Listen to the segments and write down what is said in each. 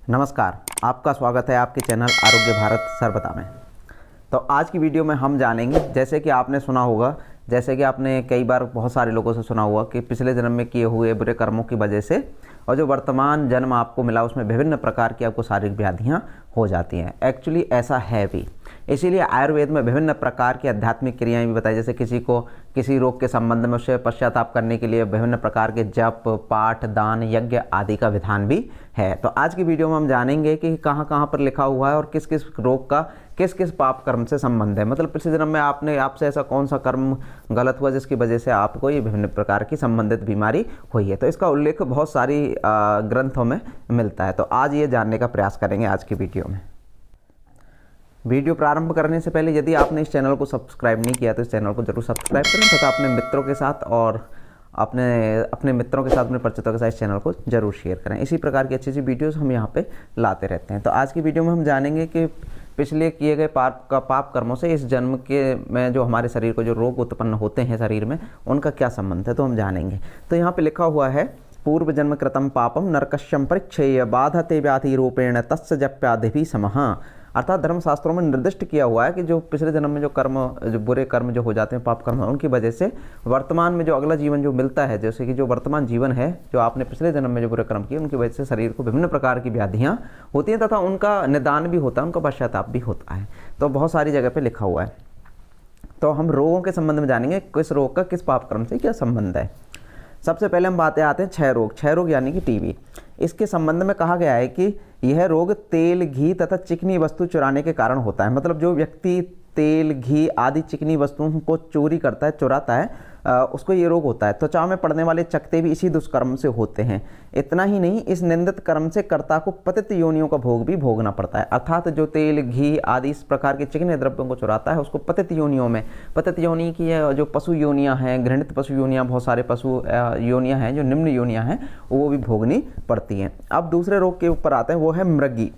नमस्कार, आपका स्वागत है आपके चैनल आरोग्य भारत सर्वदा में। तो आज की वीडियो में हम जानेंगे, जैसे कि आपने सुना होगा, जैसे कि आपने कई बार बहुत सारे लोगों से सुना हुआ कि पिछले जन्म में किए हुए बुरे कर्मों की वजह से और जो वर्तमान जन्म आपको मिला उसमें विभिन्न प्रकार की आपको शारीरिक व्याधियाँ हो जाती हैं। एक्चुअली ऐसा है भी, इसीलिए आयुर्वेद में विभिन्न प्रकार की आध्यात्मिक क्रियाएं भी बताई। जैसे किसी को किसी रोग के संबंध में उससे पश्चाताप करने के लिए विभिन्न प्रकार के जप, पाठ, दान, यज्ञ आदि का विधान भी है। तो आज की वीडियो में हम जानेंगे कि कहाँ कहाँ पर लिखा हुआ है और किस किस रोग का किस किस पाप कर्म से संबंध है। मतलब पिछले जन्म में आपसे ऐसा कौन सा कर्म गलत हुआ जिसकी वजह से आपको ये विभिन्न प्रकार की संबंधित बीमारी हुई है। तो इसका उल्लेख बहुत सारी ग्रंथों में मिलता है। तो आज ये जानने का प्रयास करेंगे आज की वीडियो में। वीडियो प्रारंभ करने से पहले यदि आपने इस चैनल को सब्सक्राइब नहीं किया तो इस चैनल को जरूर सब्सक्राइब करें तथा अपने मित्रों के साथ और अपने मित्रों के साथ, अपने परिचितों के साथ इस चैनल को जरूर शेयर करें। इसी प्रकार की अच्छी अच्छी वीडियोस हम यहाँ पे लाते रहते हैं। तो आज की वीडियो में हम जानेंगे कि पिछले किए गए पाप कर्मों से इस जन्म के में जो हमारे शरीर को जो रोग उत्पन्न होते हैं शरीर में, उनका क्या संबंध है, तो हम जानेंगे। तो यहाँ पे लिखा हुआ है, पूर्व जन्म कृतम पापम नरकश्यम परिच्छेय बाधते व्याधि रूपेण तस्य जप्यादिभिः समः। अर्थात धर्मशास्त्रों में निर्दिष्ट किया हुआ है कि जो पिछले जन्म में जो बुरे कर्म जो हो जाते हैं, पाप कर्म, उनकी वजह से वर्तमान में जो अगला जीवन जो मिलता है, जैसे कि जो वर्तमान जीवन है, जो आपने पिछले जन्म में जो बुरे कर्म किए, उनकी वजह से शरीर को विभिन्न प्रकार की व्याधियाँ होती हैं तथा उनका निदान भी होता है, उनका पश्चाताप भी होता है। तो बहुत सारी जगह पर लिखा हुआ है। तो हम रोगों के संबंध में जानेंगे, किस रोग का किस पाप कर्म से क्या संबंध है। सबसे पहले हम बातें आते हैं क्षय रोग यानी कि टीबी। इसके संबंध में कहा गया है कि यह रोग तेल, घी तथा चिकनी वस्तु चुराने के कारण होता है। मतलब जो व्यक्ति तेल, घी आदि चिकनी वस्तुओं को चोरी करता है, चुराता है, उसको ये रोग होता है। त्वचा में पड़ने वाले चकत्ते भी इसी दुष्कर्म से होते हैं। इतना ही नहीं, इस निंदित कर्म से कर्ता को पतित योनियों का भोग भी भोगना पड़ता है। अर्थात जो तेल, घी आदि इस प्रकार के चिकने द्रव्यों को चुराता है, उसको पतित योनियों में, पतित योनि की जो पशु योनियाँ हैं, घृणित पशु योनियाँ, बहुत सारे पशु योनियाँ हैं जो निम्न योनियाँ हैं, वो भी भोगनी पड़ती हैं। अब दूसरे रोग के ऊपर आते हैं, वो है मृगी।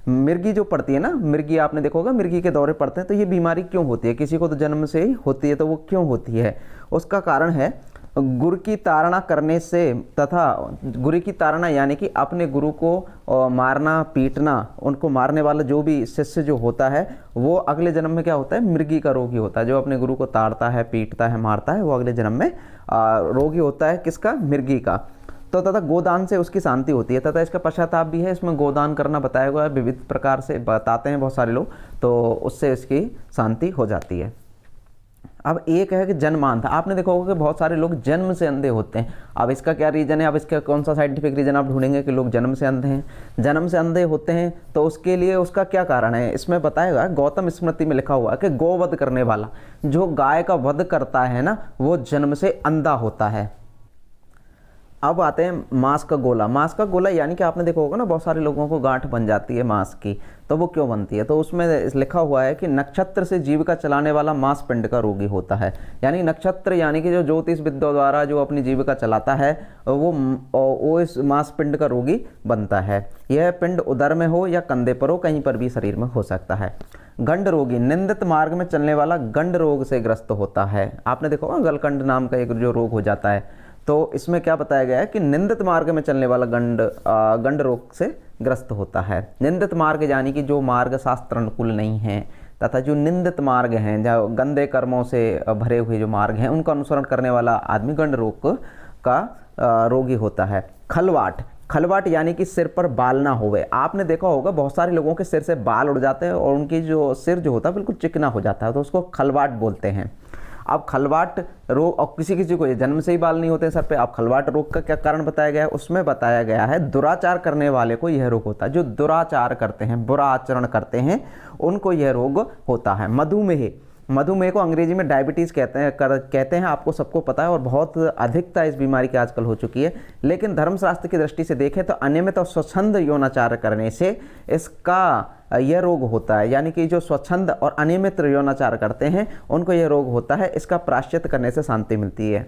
मिर्गी जो पड़ती है ना, मिर्गी आपने देखा होगा, मिर्गी के दौरे पड़ते हैं। तो ये बीमारी क्यों होती है? किसी को तो जन्म से ही होती है, तो वो क्यों होती है? उसका कारण है गुरु की ताड़ना करने से तथा गुरु की ताड़ना यानी कि अपने गुरु को मारना, पीटना, उनको मारने वाला जो भी शिष्य जो होता है, वो अगले जन्म में क्या होता है? मृगी का रोगी होता है। जो अपने गुरु को ताड़ता है, पीटता है, मारता है, वो अगले जन्म में रोगी होता है। किसका? मृगी का। तो तथा गोदान से उसकी शांति होती है तथा इसका पश्चाताप भी है। इसमें गोदान करना बताया हुआ है, विविध प्रकार से बताते हैं बहुत सारे लोग, तो उससे इसकी शांति हो जाती है। अब एक है कि जन्मांध। आपने देखा होगा कि बहुत सारे लोग जन्म से अंधे होते हैं। अब इसका क्या रीज़न है? अब इसका कौन सा साइंटिफिक रीज़न आप ढूंढेंगे कि लोग जन्म से अंधे हैं, जन्म से अंधे होते हैं, तो उसके लिए उसका क्या कारण है? इसमें बताएगा, गौतम स्मृति में लिखा हुआ है कि गौवध करने वाला, जो गाय का वध करता है ना, वो जन्म से अंधा होता है। अब आते हैं मांस का गोला। मांस का गोला यानी कि आपने देखा होगा ना, बहुत सारे लोगों को गांठ बन जाती है मांस की। तो वो क्यों बनती है? तो उसमें लिखा हुआ है कि नक्षत्र से जीविका चलाने वाला मांस पिंड का रोगी होता है। यानी नक्षत्र यानी कि जो ज्योतिष विद्या द्वारा जो अपनी जीविका चलाता है, वो इस मांस पिंड का रोगी बनता है। यह पिंड उदर में हो या कंधे पर हो, कहीं पर भी शरीर में हो सकता है। गंड रोगी, निंदित मार्ग में चलने वाला गंड रोग से ग्रस्त होता है। आपने देखा होगा गलकंड नाम का एक जो रोग हो जाता है। तो इसमें क्या बताया गया है कि निंदित मार्ग में चलने वाला गंड रोग से ग्रस्त होता है। निंदित मार्ग यानी कि जो मार्ग शास्त्र अनुकूल नहीं है तथा जो निंदित मार्ग हैं, जो गंदे कर्मों से भरे हुए जो मार्ग हैं, उनका अनुसरण करने वाला आदमी गंड रोग का रोगी होता है। खलवाट यानी कि सिर पर बाल ना होवे। आपने देखा होगा बहुत सारे लोगों के सिर से बाल उड़ जाते हैं और उनकी जो सिर जो होता है बिल्कुल चिकना हो जाता है, तो उसको खलवाट बोलते हैं। अब खलवाट रोग, और किसी किसी को ये जन्म से ही बाल नहीं होते सर पे। अब खलवाट रोग का क्या कारण बताया गया है? उसमें बताया गया है दुराचार करने वाले को यह रोग होता है। जो दुराचार करते हैं, बुरा आचरण करते हैं, उनको यह रोग होता है। मधुमेह को अंग्रेजी में डायबिटीज़ कहते हैं, आपको सबको पता है, और बहुत अधिकता इस बीमारी की आजकल हो चुकी है। लेकिन धर्मशास्त्र की दृष्टि से देखें तो अनियमित और स्वच्छंद यौनाचार करने से इसका यह रोग होता है। यानी कि जो स्वच्छंद और अनियमित यौनाचार करते हैं उनको यह रोग होता है। इसका प्रायश्चित करने से शांति मिलती है।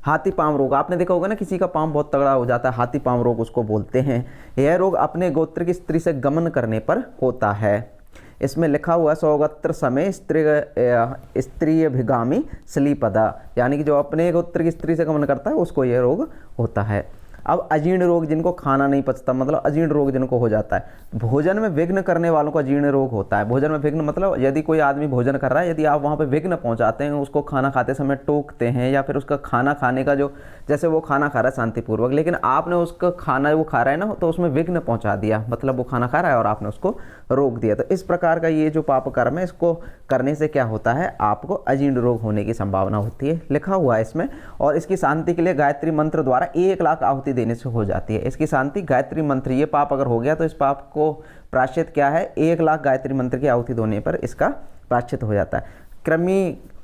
हाथी पांव रोग, आपने देखा होगा ना, किसी का पांव बहुत तगड़ा हो जाता है, हाथी पांव रोग उसको बोलते हैं। यह रोग अपने गोत्र की स्त्री से गमन करने पर होता है। इसमें लिखा हुआ है सौगत्र समय स्त्रीय भिगामी स्लीपदा, यानी कि जो अपने गोत्र की स्त्री से गमन करता है उसको यह रोग होता है। अब अजीर्ण रोग जिनको खाना नहीं पचता, मतलब अजीर्ण रोग जिनको हो जाता है, भोजन में विघ्न करने वालों को अजीर्ण रोग होता है। भोजन में विघ्न मतलब यदि कोई आदमी भोजन कर रहा है, यदि आप वहाँ पे विघ्न पहुँचाते हैं, उसको खाना खाते समय टोकते हैं, या फिर उसका खाना खाने का जो, जैसे वो खाना खा रहा है शांतिपूर्वक, लेकिन आपने उसका खाना वो खा रहा है ना, तो उसमें विघ्न पहुँचा दिया, मतलब वो खाना खा रहा है और आपने उसको रोक दिया, तो इस प्रकार का ये जो पाप कर्म है, इसको करने से क्या होता है, आपको अजीर्ण रोग होने की संभावना होती है, लिखा हुआ है इसमें। और इसकी शांति के लिए गायत्री मंत्र द्वारा 1 लाख आहुति देने से हो जाती है। इसकी शांति गायत्री मंत्र, ये पाप अगर हो गया तो इस पाप को प्रायश्चित क्या है, 1 लाख गायत्री मंत्र की आहुति देने पर इसका प्रायश्चित हो जाता है।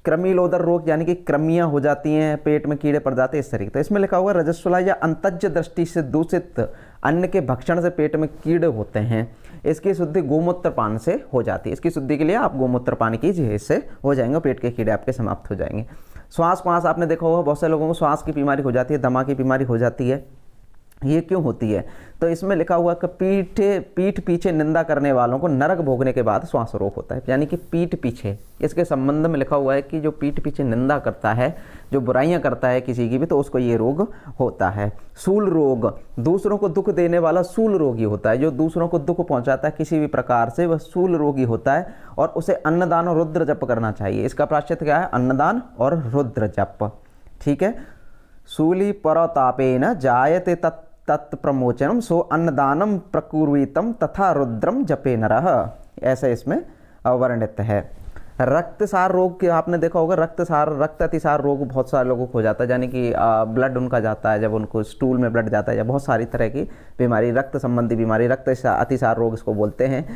कृमिलोदर रोग यानी कि कृमियां हो जाती हैं, पेट में कीड़े पड़ जाते हैं, इस तरीके। तो इसमें लिखा हुआ रजस्वला या अंतज दृष्टि से दूषित अन्न के भक्षण से पेट में कीड़े होते हैं, इसकी शुद्धि गोमूत्र पान से हो जाती है। इसकी शुद्धि के लिए आप गोमूत्र पान कीजिए, इससे हो जाएंगे, पेट के कीड़े आपके समाप्त हो जाएंगे। श्वास आपने देखा होगा, बहुत से लोगों को श्वास की बीमारी हो जाती है, दमा की बीमारी हो जाती है, ये क्यों होती है? तो इसमें लिखा हुआ कि पीठ पीछे निंदा करने वालों को नरक भोगने के बाद श्वास रोग होता है, यानी कि पीठ पीछे, इसके संबंध में लिखा हुआ है कि जो पीठ पीछे निंदा करता है, जो बुराइयां करता है किसी की भी, तो उसको ये रोग होता है। सूल रोग, दूसरों को दुख देने वाला सूल रोगी होता है, जो दूसरों को दुख पहुंचाता है किसी भी प्रकार से, वह सूल रोगी होता है, और उसे अन्नदान और रुद्र जप करना चाहिए। इसका प्रायश्चित क्या है? अन्नदान और रुद्र जप, ठीक है। शूली परतापेन जायते तत्प्रमोचनम सो अन्नदानम प्रकुर्वितम तथा रुद्रम जपे नरः, ऐसा इसमें वर्णित है। रक्तसार रोग के आपने देखा होगा, रक्त अतिसार रोग बहुत सारे लोगों को हो जाता है, यानी कि ब्लड उनका जाता है, जब उनको स्टूल में ब्लड जाता है, या बहुत सारी तरह की बीमारी, रक्त संबंधी बीमारी, रक्त अतिसार रोग इसको बोलते हैं।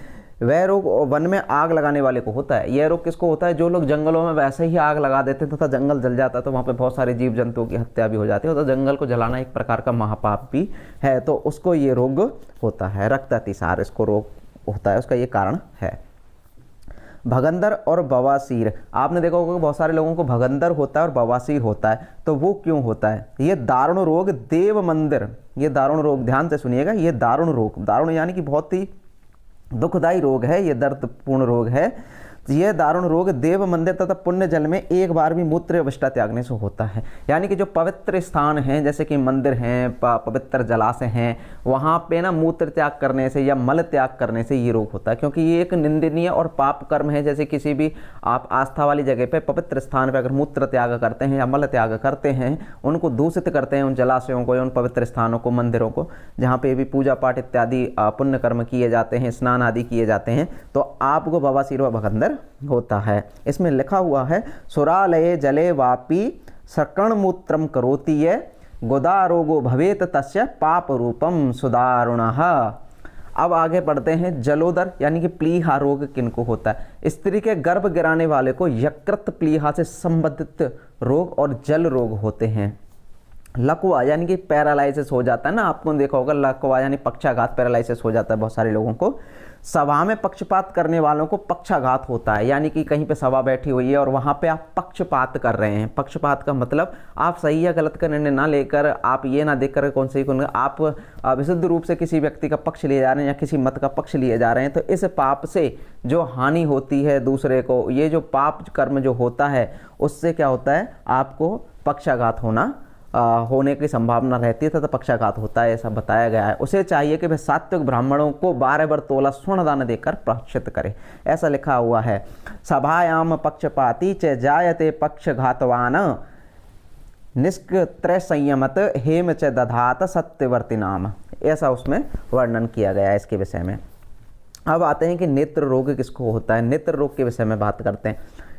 वह रोग वन में आग लगाने वाले को होता है। यह रोग किसको होता है? जो लोग जंगलों में वैसे ही आग लगा देते हैं तथा जंगल जल जाता है, तो वहाँ पे बहुत सारे जीव जंतुओं की हत्या भी हो जाती है, तो जंगल को जलाना एक प्रकार का महापाप भी है, तो उसको ये रोग होता है, रक्त अतिसार इसको रोग होता है, उसका ये कारण है। भगंदर और बवासीर, आपने देखा होगा बहुत सारे लोगों को भगंदर होता है और बवासीर होता है, तो वो क्यों होता है? ये दारुण रोग देव मंदिर, ये दारुण रोग, ध्यान से सुनिएगा, ये दारुण रोग, दारुण यानी कि बहुत ही दुखदायी रोग है, ये दर्दपूर्ण रोग है। यह दारुण रोग देव मंदिर तथा पुण्य जल में एक बार भी मूत्र अवस्था त्यागने से होता है, यानी कि जो पवित्र स्थान हैं, जैसे कि मंदिर हैं, पवित्र जलाशय हैं, वहाँ पे ना मूत्र त्याग करने से या मल त्याग करने से ये रोग होता है, क्योंकि ये एक निंदनीय और पाप कर्म है। जैसे किसी भी आप आस्था वाली जगह पे, पवित्र स्थान पे अगर मूत्र त्याग करते हैं या मल त्याग करते हैं, उनको दूषित करते हैं, उन जलाशयों को या उन पवित्र स्थानों को, मंदिरों को, जहाँ पे भी पूजा पाठ इत्यादि पुण्य कर्म किए जाते हैं, स्नान आदि किए जाते हैं, तो आपको बवासीर व भगंदर होता है। इसमें लिखा हुआ है सुरालये जले वापी सकर्णमूत्रम करोति ये गोदारोगो भवेत तस्य पाप रूपम सुदारुणः। अब आगे बढ़ते हैं। जलोदर यानी कि प्लीहा रोग किनको होता है? स्त्री के गर्भ गिराने वाले को यकृत प्लीहा से संबंधित रोग और जल रोग होते हैं। लकवा यानी कि पैरालाइसिस हो जाता है ना, आपको देखा होगा, लकवा यानी पक्षाघात, पैरालाइसिस हो जाता है बहुत सारे लोगों को। सभा में पक्षपात करने वालों को पक्षाघात होता है, यानी कि कहीं पे सभा बैठी हुई है और वहां पे आप पक्षपात कर रहे हैं। पक्षपात का मतलब आप सही या गलत का निर्णय ना लेकर, आप ये ना देखकर कौन सही कौन, आप विशुद्ध रूप से किसी व्यक्ति का पक्ष लिए जा रहे हैं या किसी मत का पक्ष लिए जा रहे हैं, तो इस पाप से जो हानि होती है दूसरे को, ये जो पाप कर्म जो होता है, उससे क्या होता है, आपको पक्षाघात होने की संभावना रहती है तथा पक्षाघात होता है, ऐसा बताया गया है। उसे चाहिए कि वह सात्विक ब्राह्मणों को 12 बार तोला स्वर्ण दान देकर प्रायश्चित करे, ऐसा लिखा हुआ है। सभायाम पक्षपाती च जायते पक्षघातवान निष्क्रय संयमत हेम च दधात सत्यवर्ती नाम, ऐसा उसमें वर्णन किया गया है इसके विषय में। अब आते हैं कि नेत्र रोग किसको होता है। नेत्र रोग के विषय में बात करते हैं।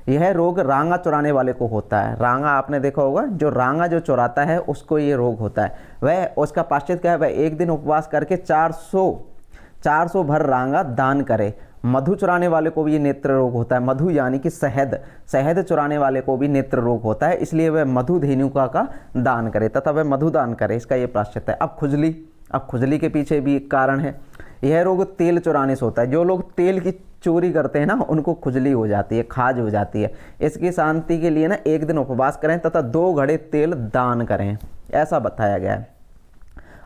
यह रोग रांगा चुराने वाले को होता है। रांगा आपने देखा होगा, जो रांगा जो चुराता है उसको ये रोग होता है। वह उसका प्रायश्चित क्या है? वह एक दिन उपवास करके 400 भर रांगा दान करे। मधु चुराने वाले को भी ये नेत्र रोग होता है। मधु यानी कि शहद चुराने वाले को भी नेत्र रोग होता है, इसलिए वह मधु धेनुका का दान करे तथा वह मधु दान करे, इसका ये प्रायश्चित है। अब खुजली के पीछे भी एक कारण है। यह रोग तेल चुराने से होता है। जो लोग तेल की चोरी करते हैं ना, उनको खुजली हो जाती है, खाज हो जाती है। इसकी शांति के लिए ना एक दिन उपवास करें तथा 2 घड़े तेल दान करें, ऐसा बताया गया है।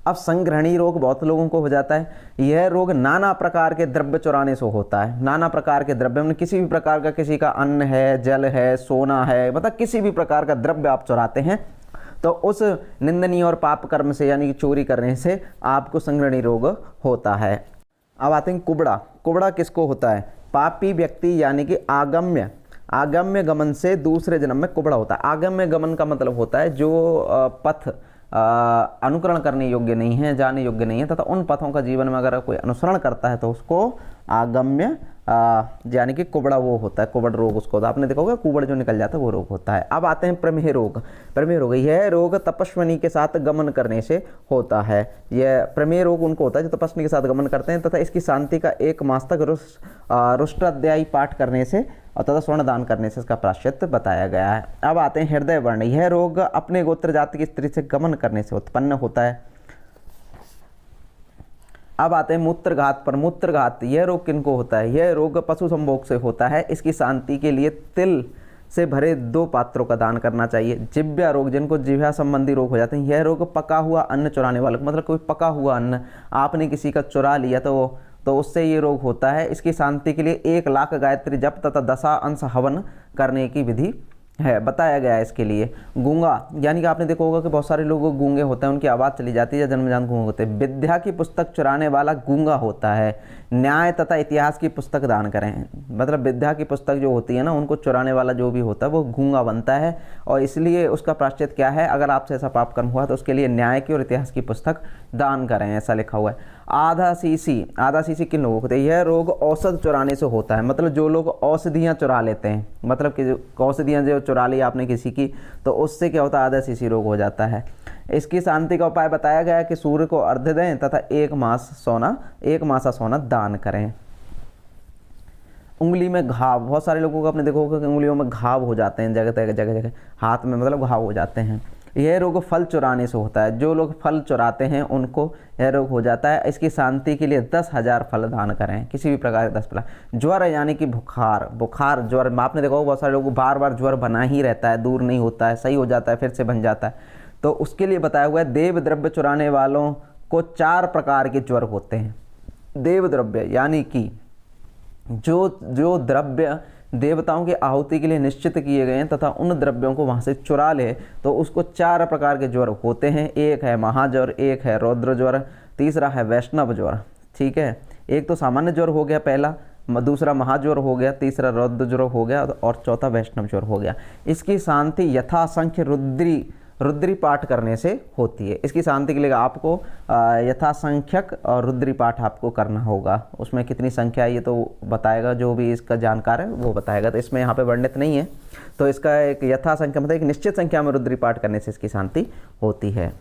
अब संग्रहणी रोग बहुत लोगों को हो जाता है। यह रोग नाना प्रकार के द्रव्य चुराने से होता है। नाना प्रकार के द्रव्य में किसी भी प्रकार का, किसी का अन्न है, जल है, सोना है, मतलब किसी भी प्रकार का द्रव्य आप चुराते हैं तो उस निंदनीय और पाप कर्म से यानी कि चोरी करने से आपको संगृहणीय रोग होता है। अब आते हैं कुबड़ा। कुबड़ा किसको होता है? पापी व्यक्ति यानी कि आगम्य गमन से दूसरे जन्म में कुबड़ा होता है। आगम्य गमन का मतलब होता है जो पथ अनुकरण करने योग्य नहीं है, जाने योग्य नहीं है, तथा उन पथों का जीवन में अगर कोई अनुसरण करता है तो उसको आगम्य यानी कि कुबड़ा वो होता है, कुबड़ रोग उसको होता है। आपने देखा होगा कुबड़ जो निकल जाता है वो रोग होता है। अब आते हैं प्रमेह रोग। प्रमेह रोग, यह रोग तपस्विनी के साथ गमन करने से होता है। यह प्रमेह रोग उनको होता है जो तपस्विनी के साथ गमन करते हैं तथा इसकी शांति का 1 मास तक रुष्टाध्यायी पाठ करने से और तथा स्वर्ण दान करने से इसका प्रायश्चित बताया गया है। अब आते हैं हृदय वर्ण। यह रोग अपने गोत्र जाति की स्त्री से गमन करने से उत्पन्न होता है। अब आते हैं मूत्रघात पर। मूत्रघात, यह रोग किनको होता है? यह रोग पशु संभोग से होता है। इसकी शांति के लिए तिल से भरे 2 पात्रों का दान करना चाहिए। जिह्वा रोग, जिनको जिह्वा संबंधी रोग हो जाते हैं, यह रोग पका हुआ अन्न चुराने वालों को, मतलब कोई पका हुआ अन्न आपने किसी का चुरा लिया तो उससे ये रोग होता है। इसकी शांति के लिए 1 लाख गायत्री जप तथा 10 अंश हवन करने की विधि है, बताया गया है इसके लिए। गूंगा, यानी कि आपने देखा होगा कि बहुत सारे लोग गूंगे होते हैं, उनकी आवाज़ चली जाती है या जन्मजात गूंगे होते हैं। विद्या की पुस्तक चुराने वाला गूंगा होता है। न्याय तथा इतिहास की पुस्तक दान करें, मतलब विद्या की पुस्तक जो होती है ना, उनको चुराने वाला जो भी होता है वो गूंगा बनता है, और इसलिए उसका प्रायश्चित क्या है? अगर आपसे ऐसा पाप कर्म हुआ तो उसके लिए न्याय की और इतिहास की पुस्तक दान करें, ऐसा लिखा हुआ है। आधा सीसी किन लोगों को होता है? यह रोग औषध चुराने से होता है, मतलब जो लोग औषधियाँ चुरा लेते हैं, मतलब कि औषधियाँ जो चुरा ली आपने किसी की, तो उससे क्या होता है? आधा सीसी रोग हो जाता है। इसकी शांति का उपाय बताया गया है कि सूर्य को अर्घ्य दें तथा 1 मासा सोना दान करें। उंगली में घाव, बहुत सारे लोगों को आपने देखा होगा कि उंगलियों में घाव हो जाते हैं, जगह हाथ में मतलब घाव हो जाते हैं। यह रोग फल चुराने से होता है। जो लोग फल चुराते हैं उनको यह रोग हो जाता है। इसकी शांति के लिए 10,000 फल दान करें, किसी भी प्रकार के 10 फल। ज्वर यानी कि बुखार ज्वर, आपने देखा होगा बहुत सारे लोगों को बार बार ज्वर बना ही रहता है, दूर नहीं होता है, सही हो जाता है फिर से बन जाता है, तो उसके लिए बताया हुआ है देव द्रव्य चुराने वालों को 4 प्रकार के ज्वर होते हैं। देव द्रव्य यानी कि जो द्रव्य देवताओं की आहुति के लिए निश्चित किए गए हैं तथा उन द्रव्यों को वहाँ से चुरा ले तो उसको 4 प्रकार के ज्वर होते हैं। एक है महाज्वर, एक है रौद्र ज्वर, तीसरा है वैष्णव ज्वर। ठीक है, एक तो सामान्य ज्वर हो गया पहला, दूसरा महाज्वर हो गया, तीसरा रौद्र ज्वर हो गया और चौथा वैष्णव ज्वर हो गया। इसकी शांति यथासंख्य रुद्री पाठ करने से होती है। इसकी शांति के लिए आपको यथासंख्यक और रुद्री पाठ आपको करना होगा। उसमें कितनी संख्या है ये तो बताएगा, जो भी इसका जानकार है वो बताएगा, तो इसमें यहाँ पे वर्णित नहीं है। तो इसका एक यथासंख्या मतलब एक निश्चित संख्या में रुद्री पाठ करने से इसकी शांति होती है।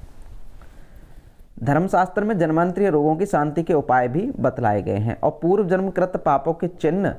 धर्मशास्त्र में जन्मांतरीय रोगों की शांति के उपाय भी बतलाए गए हैं और पूर्व जन्मकृत पापों के चिन्ह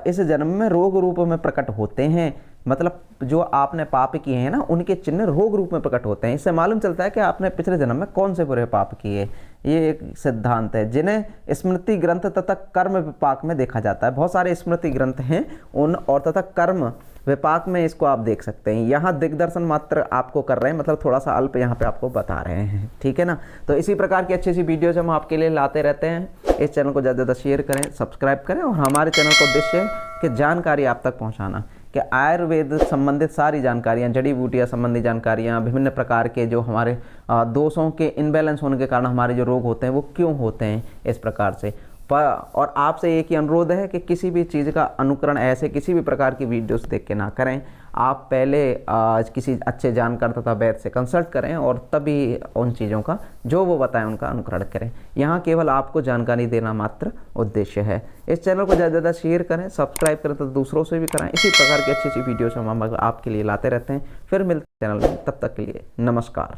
इस जन्म में रोग रूप में प्रकट होते हैं। मतलब जो आपने पाप किए हैं ना, उनके चिन्ह रोग रूप में प्रकट होते हैं। इससे मालूम चलता है कि आपने पिछले जन्म में कौन से बुरे पाप किए। ये एक सिद्धांत है, जिन्हें स्मृति ग्रंथ तथा कर्म विपाक में देखा जाता है। बहुत सारे स्मृति ग्रंथ हैं उन और तथा कर्म विपाक में इसको आप देख सकते हैं। यहाँ दिग्दर्शन मात्र आपको कर रहे हैं, मतलब थोड़ा सा अल्प यहाँ पे आपको बता रहे हैं। ठीक है ना, तो इसी प्रकार की अच्छी वीडियोज हम आपके लिए लाते रहते हैं। इस चैनल को ज़्यादा शेयर करें, सब्सक्राइब करें, और हमारे चैनल का उद्देश्य है कि जानकारी आप तक पहुँचाना, कि आयुर्वेद संबंधित सारी जानकारियाँ, जड़ी बूटियाँ संबंधी जानकारियाँ, विभिन्न प्रकार के जो हमारे दोषों के इनबैलेंस होने के कारण हमारे जो रोग होते हैं वो क्यों होते हैं इस प्रकार से। और आपसे एक ही अनुरोध है कि किसी भी चीज़ का अनुकरण ऐसे किसी भी प्रकार की वीडियोस देख के ना करें। आप पहले किसी अच्छे जानकार तथा वैद्य से कंसल्ट करें और तभी उन चीज़ों का जो वो बताएं उनका अनुकरण करें। यहाँ केवल आपको जानकारी देना मात्र उद्देश्य है। इस चैनल को ज़्यादा से ज़्यादा शेयर करें, सब्सक्राइब करें तो दूसरों से भी कराएं। इसी प्रकार की अच्छी वीडियोस हम आपके लिए लाते रहते हैं। फिर मिलते हैं चैनल में, तब तक के लिए नमस्कार।